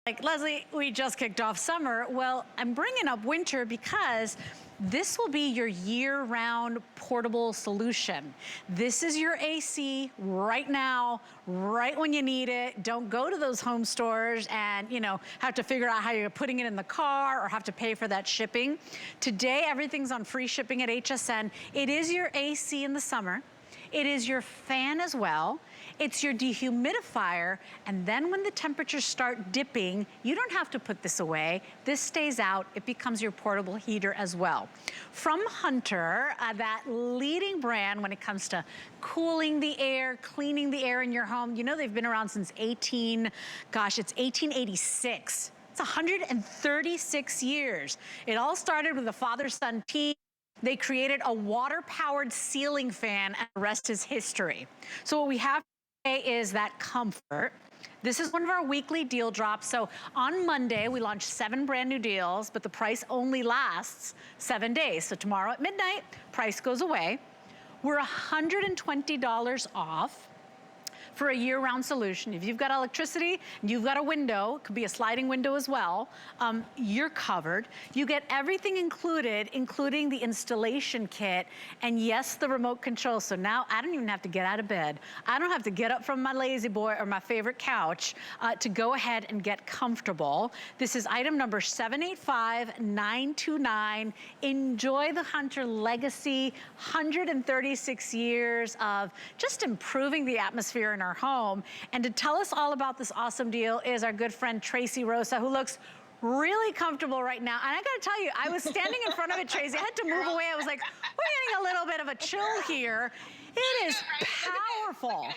Like, Leslie, we just kicked off summer. Well, I'm bringing up winter because this will be your year-round portable solution. This is your AC right now, right when you need it. Don't go to those home stores and, have to figure out how you're putting it in the car or have to pay for that shipping. Today, everything's on free shipping at HSN. It is your AC in the summer. It is your fan as well. It's your dehumidifier, and then when the temperatures start dipping, you don't have to put this away. This stays out. It becomes your portable heater as well. From Hunter, that leading brand when it comes to cooling the air, cleaning the air in your home. You know they've been around since it's 1886. It's 136 years. It all started with a father-son team. They created a water-powered ceiling fan, and the rest is history. So what we have today is that comfort. This is one of our weekly deal drops. So on Monday, we launched 7 brand new deals, but the price only lasts 7 days. So tomorrow at midnight, price goes away. We're $120 off for a year-round solution. If you've got electricity and you've got a window, it could be a sliding window as well, you're covered. You get everything included, including the installation kit, and yes, the remote control. So now I don't even have to get out of bed. I don't have to get up from my lazy boy or my favorite couch to go ahead and get comfortable. This is item number 785929. Enjoy the Hunter legacy, 136 years of just improving the atmosphere in our home. And to tell us all about this awesome deal is our good friend Tracy Rosa, who looks really comfortable right now. And I gotta tell you, I was standing in front of it, Tracy. I had to move away. I was like, we're getting a little bit of a chill here. It is powerful.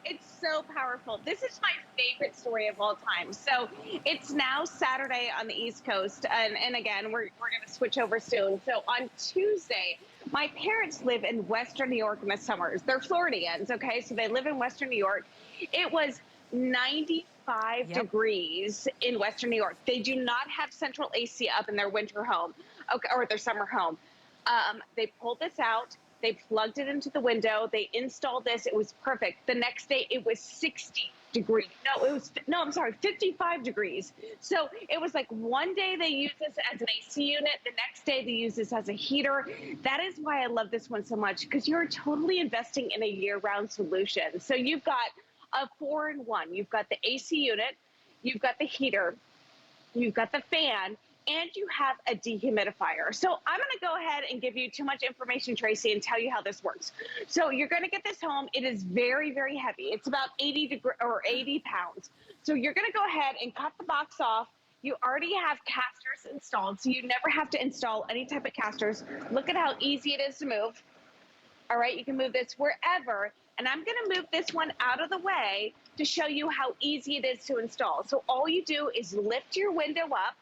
It's so powerful. This is my favorite story of all time. So it's now Saturday on the East Coast. And again, we're going to switch over soon. So on Tuesday, my parents live in Western New York in the summers. They're Floridians, okay? So they live in Western New York. It was 95 degrees in Western New York. They do not have central AC up in their winter home, okay, or their summer home. They pulled this out. They plugged it into the window. They installed this. It was perfect. The next day, it was 60 degrees. I'm sorry, 55 degrees. So it was like one day they use this as an AC unit. The next day they use this as a heater. That is why I love this one so much, because you're totally investing in a year-round solution. So you've got a 4-in-1. You've got the AC unit. You've got the heater. You've got the fan. And you have a dehumidifier. So I'm gonna go ahead and give you too much information, Tracy, and tell you how this works. So you're gonna get this home. It is very, very heavy. It's about 80 pounds. So you're gonna go ahead and cut the box off. You already have casters installed, so you never have to install any type of casters. Look at how easy it is to move. All right, you can move this wherever. And I'm gonna move this one out of the way to show you how easy it is to install. So all you do is lift your window up.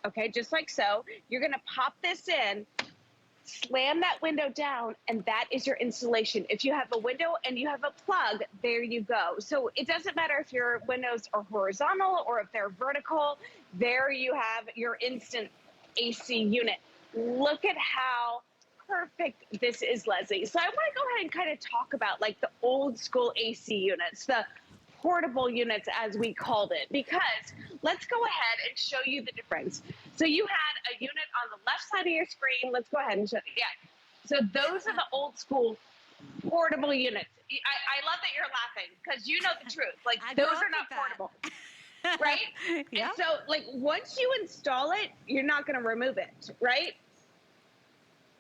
Okay, just like so. You're gonna pop this in, slam that window down, and that is your installation. If you have a window and you have a plug, there you go. So it doesn't matter if your windows are horizontal or if they're vertical, there you have your instant AC unit. Look at how perfect this is, Leslie. So I wanna go ahead and kind of talk about like the old school AC units, the portable units as we called it, because let's go ahead and show you the difference. So you had a unit on the left side of your screen. Let's go ahead and show you. Yeah. So those are the old school portable units. I love that you're laughing because you know the truth. Like those are not portable, right? Yeah. And so like once you install it, you're not going to remove it, right?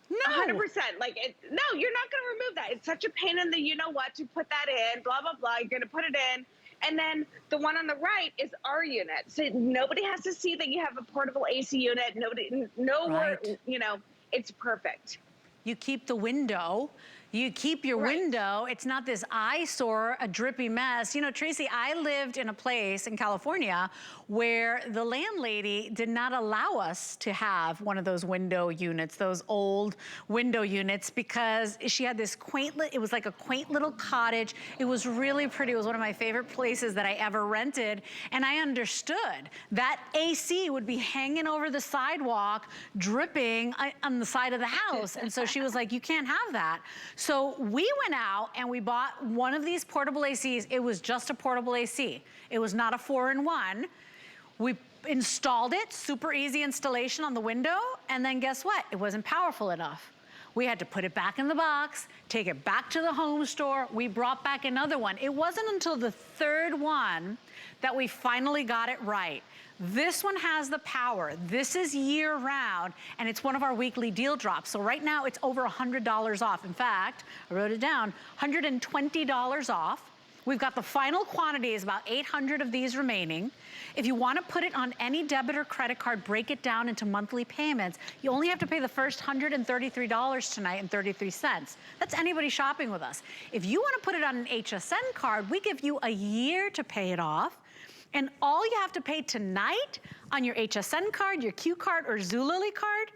No. 100%. Like, no, you're not going to remove that. It's such a pain in the you-know-what to put that in, blah, blah, blah. You're going to put it in. And then the one on the right is our unit. So nobody has to see that you have a portable AC unit. It's perfect. You keep the window. You keep your window. It's not this eyesore, a drippy mess. You know, Tracy, I lived in a place in California where the landlady did not allow us to have one of those window units, those old window units, because she had this it was like a quaint little cottage. It was really pretty. It was one of my favorite places that I ever rented. And I understood that AC would be hanging over the sidewalk, dripping on the side of the house. And so she was like, you can't have that. So we went out and we bought one of these portable ACs. It was just a portable AC. It was not a 4-in-1. We installed it, super easy installation on the window, and then guess what? It wasn't powerful enough. We had to put it back in the box, take it back to the home store. We brought back another one. It wasn't until the third one that we finally got it right. This one has the power. This is year round, and it's one of our weekly deal drops. So right now it's over $100 off. In fact, I wrote it down, $120 off. We've got the final quantity is about 800 of these remaining. If you want to put it on any debit or credit card, break it down into monthly payments, you only have to pay the first $133 tonight and 33 cents. That's anybody shopping with us. If you want to put it on an HSN card, we give you a year to pay it off. And all you have to pay tonight on your HSN card, your Q card, or Zulily card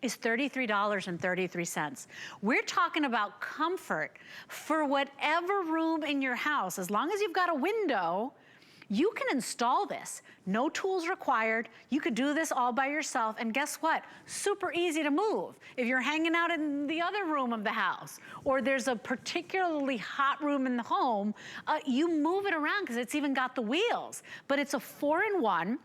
is $33.33. We're talking about comfort for whatever room in your house. As long as you've got a window, you can install this. No tools required. You could do this all by yourself. And guess what? Super easy to move. If you're hanging out in the other room of the house, or there's a particularly hot room in the home, you move it around because it's even got the wheels. But it's a 4-in-1.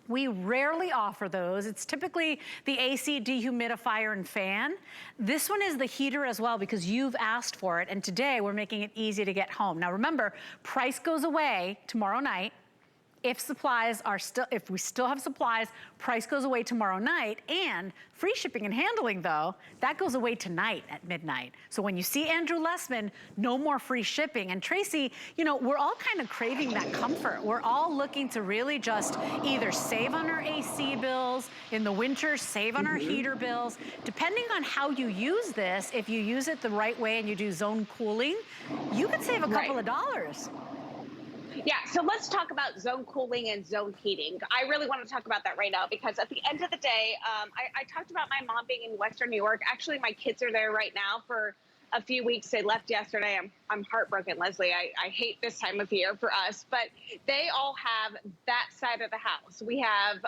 We rarely offer those. It's typically the AC dehumidifier and fan. This one is the heater as well because you've asked for it, and today we're making it easy to get home. Now remember, price goes away tomorrow night. If we still have supplies, price goes away tomorrow night, and free shipping and handling though, that goes away tonight at midnight. So when you see Andrew Lessman, no more free shipping. And Tracy, you know, we're all kind of craving that comfort. We're all looking to really just either save on our AC bills in the winter, save on our heater bills. Depending on how you use this, if you use it the right way and you do zone cooling, you could save a couple of dollars. Yeah, so let's talk about zone cooling and zone heating. I really want to talk about that right now because at the end of the day, I talked about my mom being in Western New York. Actually, my kids are there right now for a few weeks. They left yesterday. I'm heartbroken, Leslie. I hate this time of year for us, but they all have that side of the house. We have,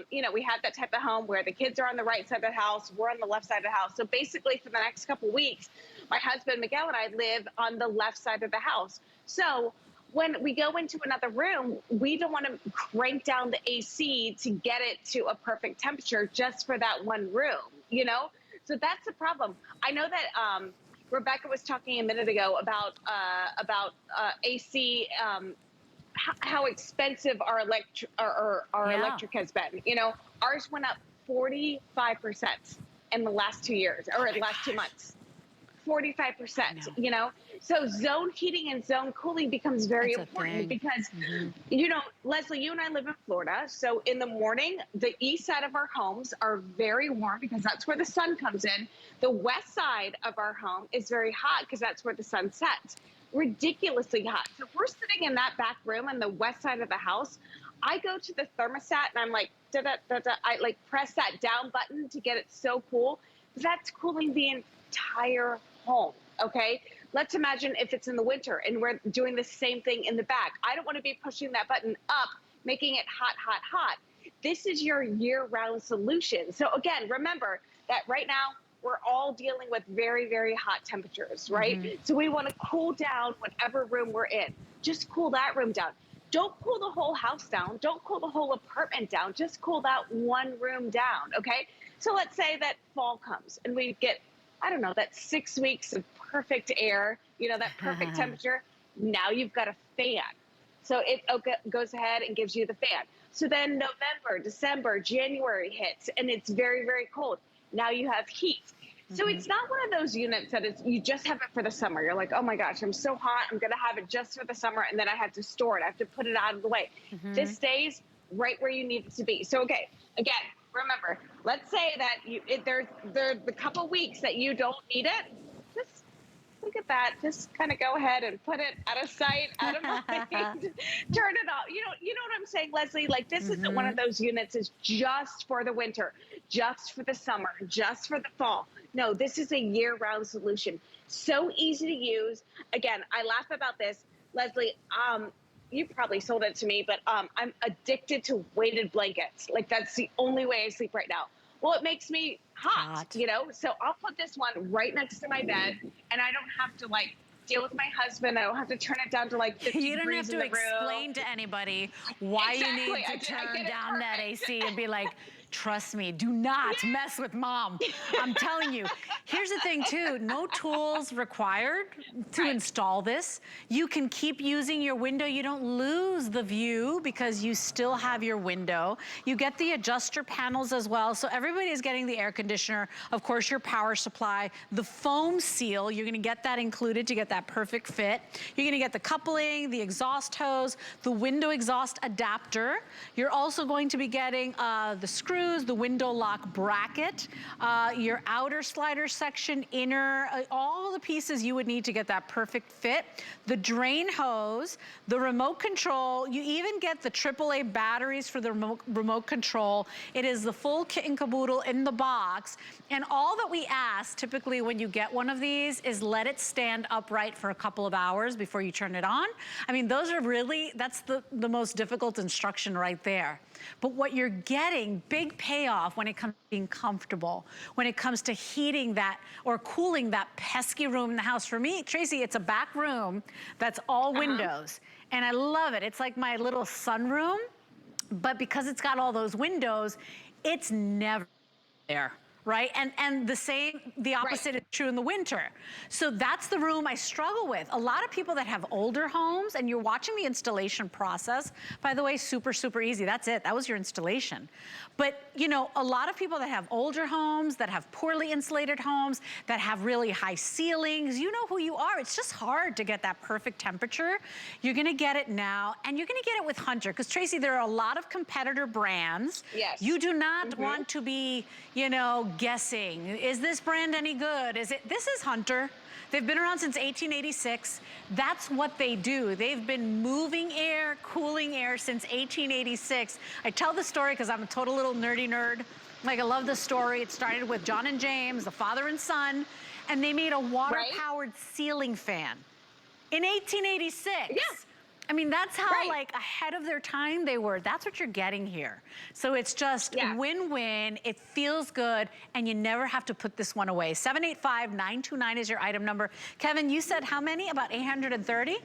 we have that type of home where the kids are on the right side of the house, we're on the left side of the house. So basically for the next couple weeks, my husband, Miguel, and I live on the left side of the house. So when we go into another room, we don't want to crank down the AC to get it to a perfect temperature just for that one room, you know? So that's the problem. I know that Rebecca was talking a minute ago about AC, how expensive our electric has been. You know, ours went up 45% in the last 2 years, or the last 2 months. 45%, you know? So zone heating and zone cooling becomes very important because, you know, Leslie, you and I live in Florida. So in the morning, the east side of our homes are very warm because that's where the sun comes in. The west side of our home is very hot because that's where the sun sets. Ridiculously hot. So if we're sitting in that back room on the west side of the house, I go to the thermostat and I'm like, I like press that down button to get it so cool. That's cooling the entire home, okay? Let's imagine if it's in the winter and we're doing the same thing in the back. I don't want to be pushing that button up, making it hot, hot, hot. This is your year-round solution. So again, remember that right now we're all dealing with very, very hot temperatures, right? So we want to cool down whatever room we're in. Just cool that room down. Don't cool the whole house down. Don't cool the whole apartment down. Just cool that one room down, okay? So let's say that fall comes and we get, I don't know, that 6 weeks of perfect air, you know, that perfect temperature. Now you've got a fan. So it goes ahead and gives you the fan. So then November, December, January hits and it's very, very cold. Now you have heat. So it's not one of those units that you just have it for the summer. You're like, oh my gosh, I'm so hot. I'm going to have it just for the summer. And then I have to store it. I have to put it out of the way. This stays right where you need it to be. So, okay, again, remember, let's say that there's the couple weeks that you don't need it. Just look at that. Just kind of go ahead and put it out of sight, out of mind. Turn it off. You know what I'm saying, Leslie? Like this isn't one of those units is just for the winter, just for the summer, just for the fall. No, this is a year-round solution. So easy to use. Again, I laugh about this, Leslie. You probably sold it to me, but I'm addicted to weighted blankets. Like that's the only way I sleep right now. Well, it makes me hot, Hot. you know? So I'll put this one right next to my bed, and I don't have to like deal with my husband. I don't have to turn it down to like 50 You don't have degrees in to the room. explain to anybody why you Exactly. need to I turn get it down that perfect. AC and be like, trust me, do not mess with mom. I'm telling you. Here's the thing too, no tools required to Right. install this. You can keep using your window. You don't lose the view because you still have your window. You get the adjuster panels as well. So everybody is getting the air conditioner, of course your power supply, the foam seal, you're gonna get that included to get that perfect fit. You're gonna get the coupling, the exhaust hose, the window exhaust adapter. You're also going to be getting the screws, the window lock bracket, your outer slider section, inner, all the pieces you would need to get that perfect fit. The drain hose, the remote control, you even get the AAA batteries for the remote control. It is the full kit and caboodle in the box. And all that we ask typically when you get one of these is let it stand upright for a couple of hours before you turn it on. I mean, those are really, that's the most difficult instruction right there. But what you're getting, big payoff when it comes to being comfortable, when it comes to heating that or cooling that pesky room in the house. For me, Tracy, it's a back room that's all windows. And I love it. It's like my little sunroom, but because it's got all those windows, it's never there. Right? And the opposite is true in the winter. So that's the room I struggle with. A lot of people that have older homes, and you're watching the installation process, by the way, super, super easy. That's it, that was your installation. But you know, a lot of people that have older homes, that have poorly insulated homes, that have really high ceilings, you know who you are. It's just hard to get that perfect temperature. You're gonna get it now, and you're gonna get it with Hunter, because Tracy, there are a lot of competitor brands. Yes. You do not want to be, you know, guessing. Is this brand any good? This is Hunter. They've been around since 1886. That's what they do. They've been moving air, cooling air since 1886. I tell the story because I'm a total little nerdy nerd. Like, I love the story. It started with John and James, the father and son, and they made a water-powered ceiling fan in 1886. Yeah. I mean, that's how like ahead of their time they were. That's what you're getting here. So it's just win-win, it feels good, and you never have to put this one away. 785-929 is your item number. Kevin, you said how many? About 830?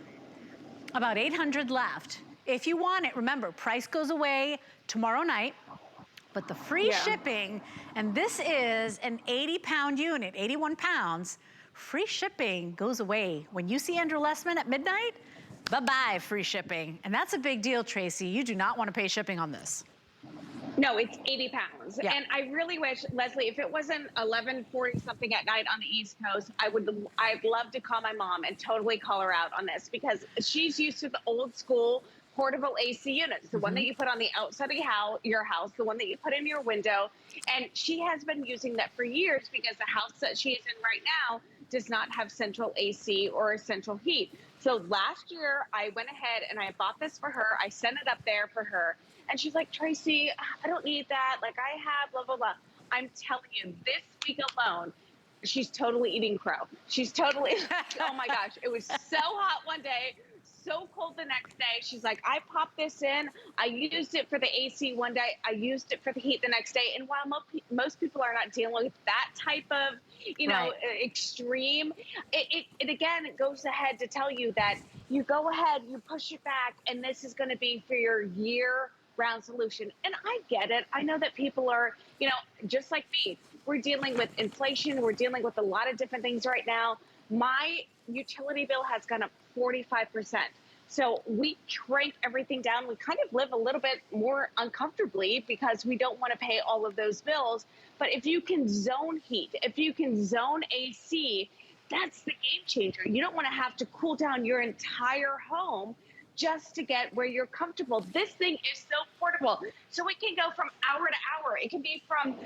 About 800 left. If you want it, remember, price goes away tomorrow night, but the free shipping, and this is an 80-pound unit, 81 pounds, free shipping goes away. When you see Andrew Lessman at midnight, bye-bye, free shipping. And that's a big deal, Tracy. You do not want to pay shipping on this. No, it's 80 pounds. Yeah. And I really wish, Leslie, if it wasn't 11:40 something at night on the East Coast, I'd love to call my mom and totally call her out on this, because she's used to the old school portable AC units, the one that you put on the outside of your house, the one that you put in your window. And she has been using that for years because the house that she is in right now does not have central AC or central heat. So last year I went ahead and I bought this for her. I sent it up there for her. And she's like, Tracy, I don't need that. Like, I have blah, blah, blah. I'm telling you, this week alone, she's totally eating crow. She's totally, oh my gosh, it was so hot one day, so cold the next day. She's like, I popped this in. I used it for the AC one day. I used it for the heat the next day. And while most people are not dealing with that type of, you know, extreme, it again, it goes ahead to tell you that you go ahead, you push it back, and this is going to be for your year-round solution. And I get it. I know that people are, you know, just like me. We're dealing with inflation. We're dealing with a lot of different things right now. My utility bill has gone up 45%. So we crank everything down. We kind of live a little bit more uncomfortably because we don't want to pay all of those bills. But if you can zone heat, if you can zone AC, that's the game changer. You don't want to have to cool down your entire home just to get where you're comfortable. This thing is so portable. So it can go from hour to hour. It can be from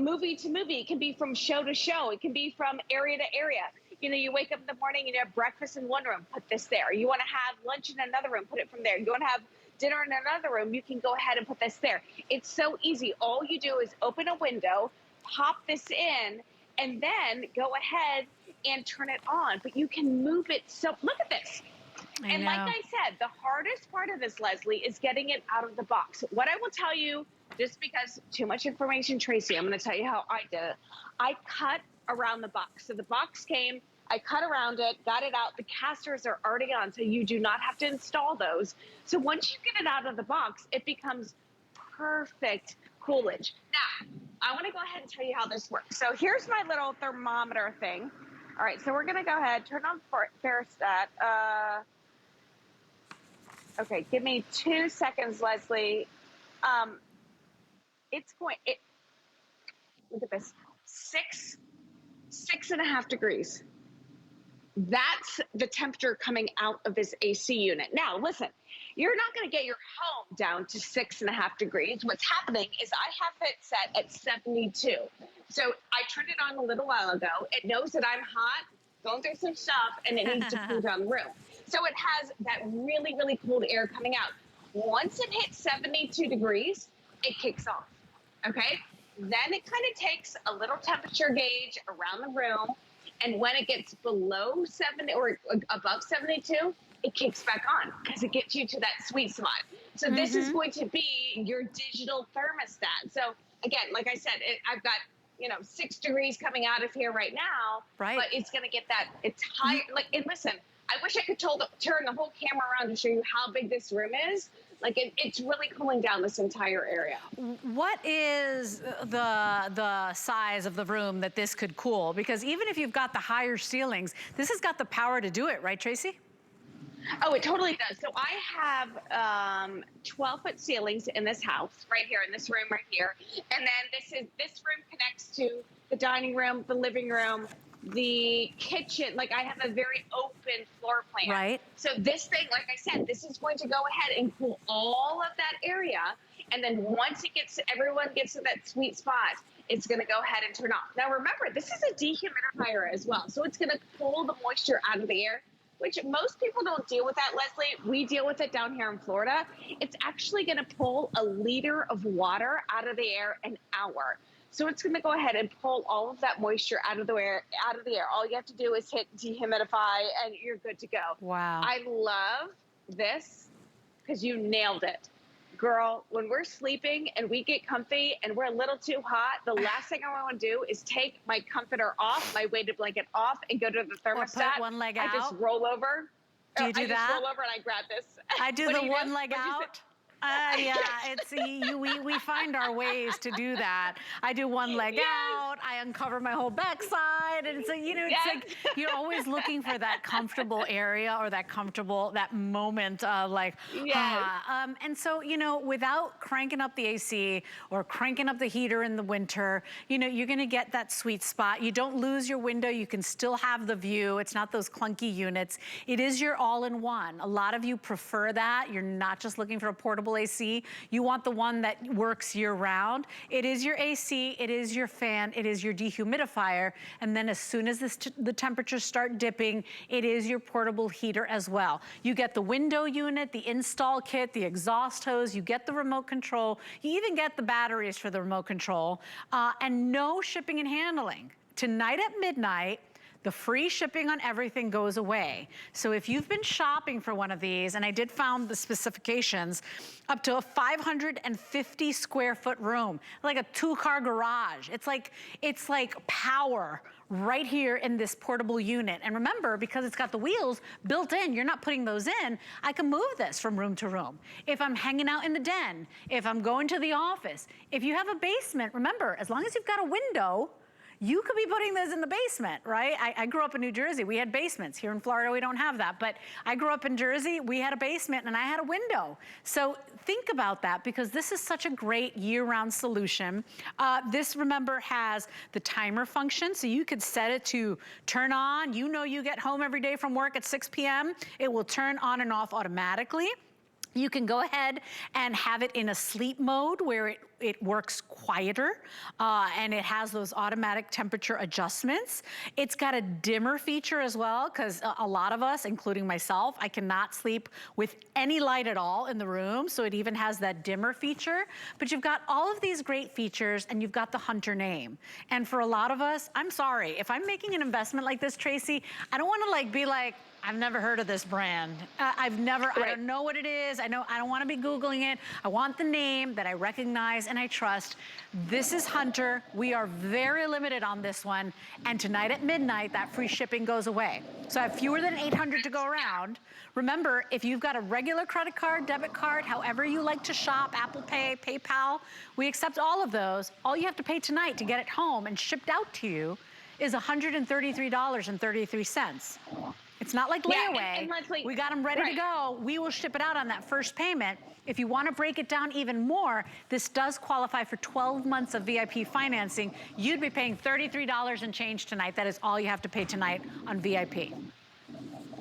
movie to movie. It can be from show to show. It can be from area to area. You know, you wake up in the morning and you have breakfast in one room, put this there. You want to have lunch in another room, put it from there. You want to have dinner in another room, you can go ahead and put this there. It's so easy. All you do is open a window, pop this in, and then go ahead and turn it on. But you can move it. So look at this. And like I said, the hardest part of this, Leslie, is getting it out of the box. What I will tell you, just because too much information, Tracy, I'm going to tell you how I did it. I cut around the box. So the box came, I cut around it, got it out. The casters are already on, so you do not have to install those. So once you get it out of the box, it becomes perfect Coolidge. Now, I want to go ahead and tell you how this works. So here's my little thermometer thing. All right, so we're going to go ahead, turn on thermostat. Okay, give me 2 seconds, Leslie. Look at this, 6.5 degrees. That's the temperature coming out of this AC unit. Now, listen, you're not going to get your home down to 6.5 degrees. What's happening is I have it set at 72. So I turned it on a little while ago. It knows that I'm hot, going through some stuff, and it needs to cool down the room. So it has that really, really cold air coming out. Once it hits 72 degrees, it kicks off, okay? Then it kind of takes a little temperature gauge around the room, and when it gets below 70 or above 72, it kicks back on because it gets you to that sweet spot. So this is going to be your digital thermostat. So again, like I said, I've got 6 degrees coming out of here right now, but it's going to get that entire, and listen, I wish I could turn the whole camera around to show you how big this room is. Like it's really cooling down this entire area. What is the size of the room that this could cool? Because even if you've got the higher ceilings, this has got the power to do it, right, Tracy? Oh, it totally does. So I have 12-foot ceilings in this house, right here, in this room right here. And then this room connects to the dining room, the living room, the kitchen. Like I have a very open floor plan. Right. So this thing, like I said, this is going to go ahead and cool all of that area. And then once everyone gets to that sweet spot, it's going to go ahead and turn off. Now remember, this is a dehumidifier as well. So it's going to pull the moisture out of the air, which most people don't deal with that, Leslie. We deal with it down here in Florida. It's actually going to pull a liter of water out of the air an hour. So it's going to go ahead and pull all of that moisture out of the air. All you have to do is hit dehumidify, and you're good to go. Wow. I love this because you nailed it. Girl, when we're sleeping and we get comfy and we're a little too hot, the last thing I want to do is take my comforter off, my weighted blanket off, and go to the thermostat. Or put one leg out. I just roll over. Do you do that? I just roll over and I grab this. I do the one leg out. Yeah, we find our ways to do that. I do one leg out, I uncover my whole backside, and it's like, it's like you're always looking for that comfortable area or that moment of like, and so, without cranking up the AC or cranking up the heater in the winter, you're gonna get that sweet spot. You don't lose your window, you can still have the view. It's not those clunky units. It is your all-in-one. A lot of you prefer that. You're not just looking for a portable AC. You want the one that works year round. It is your AC, it is your fan, it is your dehumidifier, and then as soon as the temperatures start dipping, it is your portable heater as well. You get the window unit, the install kit, the exhaust hose, you get the remote control, you even get the batteries for the remote control, and no shipping and handling. Tonight at midnight, the free shipping on everything goes away. So if you've been shopping for one of these, and I did found the specifications, up to a 550 square foot room, like a 2-car garage. It's like power right here in this portable unit. And remember, because it's got the wheels built in, you're not putting those in, I can move this from room to room. If I'm hanging out in the den, if I'm going to the office, if you have a basement, remember, as long as you've got a window, you could be putting this in the basement, right? I grew up in New Jersey. We had basements. Here in Florida, we don't have that. But I grew up in Jersey. We had a basement, and I had a window. So think about that, because this is such a great year-round solution. This, remember, has the timer function, so you could set it to turn on. You get home every day from work at 6 p.m. It will turn on and off automatically. You can go ahead and have it in a sleep mode where it works quieter, and it has those automatic temperature adjustments. It's got a dimmer feature as well, because a lot of us, including myself, I cannot sleep with any light at all in the room, so it even has that dimmer feature. But you've got all of these great features, and you've got the Hunter name. And for a lot of us, I'm sorry, if I'm making an investment like this, Tracy, I don't want to be like, I've never heard of this brand. I don't know what it is. I don't want to be Googling it. I want the name that I recognize and I trust. This is Hunter. We are very limited on this one. And tonight at midnight, that free shipping goes away. So I have fewer than 800 to go around. Remember, if you've got a regular credit card, debit card, however you like to shop, Apple Pay, PayPal, we accept all of those. All you have to pay tonight to get it home and shipped out to you is $133.33. It's not like layaway. Leslie, we got them ready to go. We will ship it out on that first payment. If you want to break it down even more, this does qualify for 12 months of VIP financing. You'd be paying $33 and change tonight. That is all you have to pay tonight on VIP.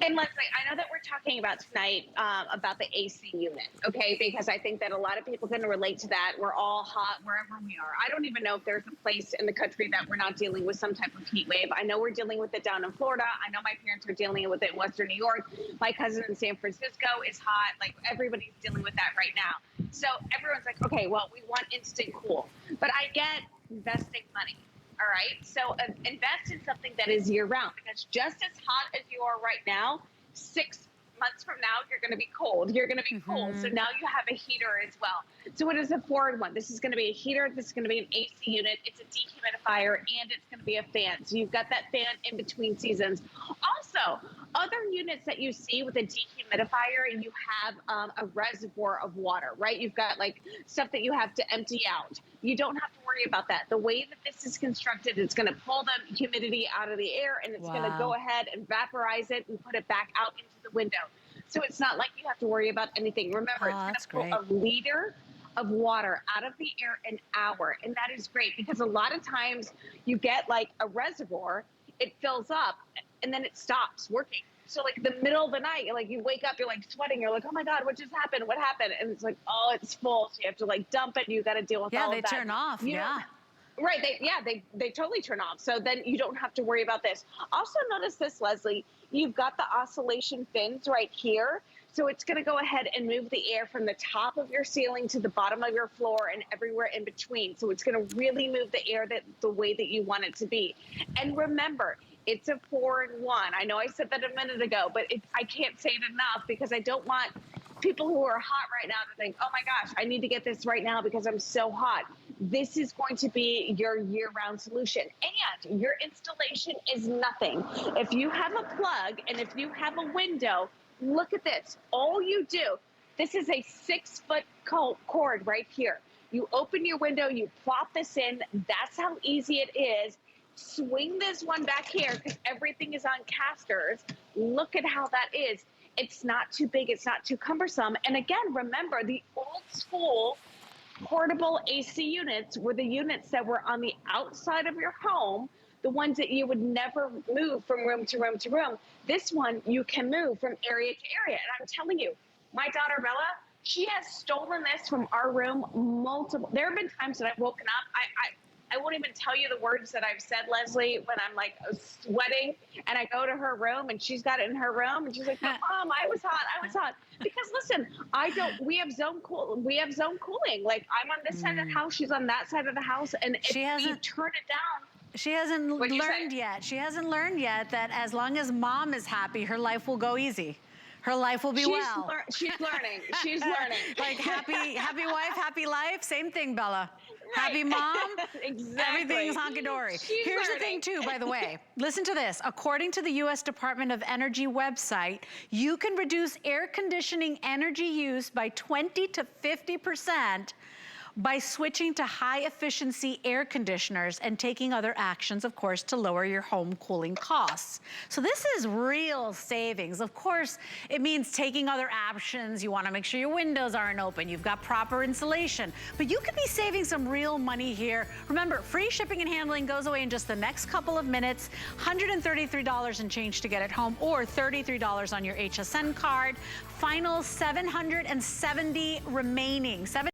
And Leslie, I know that we're talking about tonight about the AC unit, okay? Because I think that a lot of people can relate to that. We're all hot wherever we are. I don't even know if there's a place in the country that we're not dealing with some type of heat wave. I know we're dealing with it down in Florida. I know my parents are dealing with it in Western New York. My cousin in San Francisco is hot. Like, everybody's dealing with that right now. So everyone's like, okay, well, we want instant cool. But I get investing money. All right, so invest in something that is year-round, because just as hot as you are right now, 6 months from now, you're going to be cold. You're going to be cold. So now you have a heater as well. So it is a 4-in-1. This is going to be a heater. This is going to be an AC unit. It's a dehumidifier, and it's going to be a fan. So you've got that fan in between seasons. Also, other units that you see with a dehumidifier, you have a reservoir of water, right? You've got like stuff that you have to empty out. You don't have to worry about that. The way that this is constructed, it's going to pull the humidity out of the air, and it's going to go ahead and vaporize it and put it back out into the window. So it's not like you have to worry about anything. Remember, it's going to pull a liter of water out of the air an hour. And that is great, because a lot of times you get like a reservoir, it fills up, and then it stops working. So like the middle of the night, like you wake up, you're like sweating. You're like, oh my God, what just happened? What happened? And it's like, oh, it's full. So you have to like dump it. You got to deal with all of that. Yeah, they turn off. Right. They totally turn off. So then you don't have to worry about this. Also notice this, Leslie, you've got the oscillation fins right here. So it's going to go ahead and move the air from the top of your ceiling to the bottom of your floor and everywhere in between. So it's going to really move the air the way that you want it to be. And remember, it's a 4-in-1. I know I said that a minute ago, but I can't say it enough, because I don't want people who are hot right now to think, oh my gosh, I need to get this right now because I'm so hot. This is going to be your year-round solution. And your installation is nothing. If you have a plug and if you have a window, look at this. All you do, this is a 6-foot cord right here. You open your window, you plop this in. That's how easy it is. Swing this one back here, because everything is on casters. Look at how that is. It's not too big. It's not too cumbersome. And again, remember, the old school portable AC units were the units that were on the outside of your home, the ones that you would never move from room to room to room. This one, you can move from area to area. And I'm telling you, my daughter Bella, she has stolen this from our room multiple. There have been times that I've woken up. I won't even tell you the words that I've said, Leslie, when I'm like sweating, and I go to her room and she's got it in her room, and she's like, Mom, I was hot. Because listen, we have zone cooling. Like, I'm on this side of the house, she's on that side of the house, and if you turn it down. She hasn't learned yet. She hasn't learned yet that as long as Mom is happy, her life will go easy. Her life will be well. She's learning. She's learning. Like happy wife, happy life. Same thing, Bella. Right. Happy mom. Exactly. Everything's honky-dory. Here's the thing too, by the way. Listen to this. According to the U.S. Department of Energy website, you can reduce air conditioning energy use by 20 to 50% by switching to high-efficiency air conditioners and taking other actions, of course, to lower your home cooling costs. So this is real savings. Of course, it means taking other options. You want to make sure your windows aren't open. You've got proper insulation. But you could be saving some real money here. Remember, free shipping and handling goes away in just the next couple of minutes. $133 and change to get it home, or $33 on your HSN card. Final 770 remaining.